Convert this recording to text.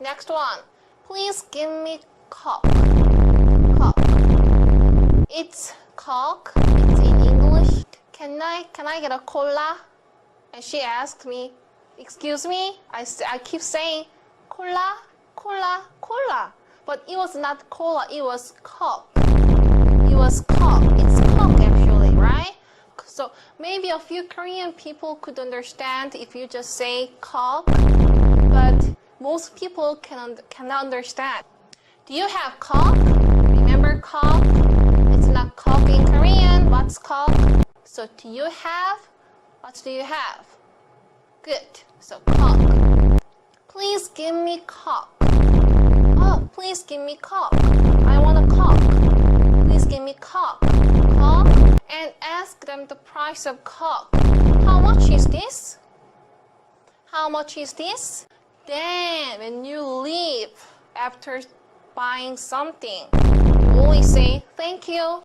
next one. Please give me Coke. Coke. It's Coke. It's in English. Can I get a cola? And she asked me, excuse me? I keep saying cola, cola, cola. But it was not cola, it was Coke. It was Coke. It's Coke actually, right? So maybe a few Korean people could understand if you just say Coke, but most people cannot understand. Do you have Coke? Remember Coke? It's not Coke in Korean. What's Coke? So do you have? What do you have? Good. So Coke. Please give me Coke. Oh, please give me Coke. I want a Coke. Please give me Coke. Coke. And ask them the price of Coke. How much is this? How much is this? Then when you leave after buying something, you always say thank you.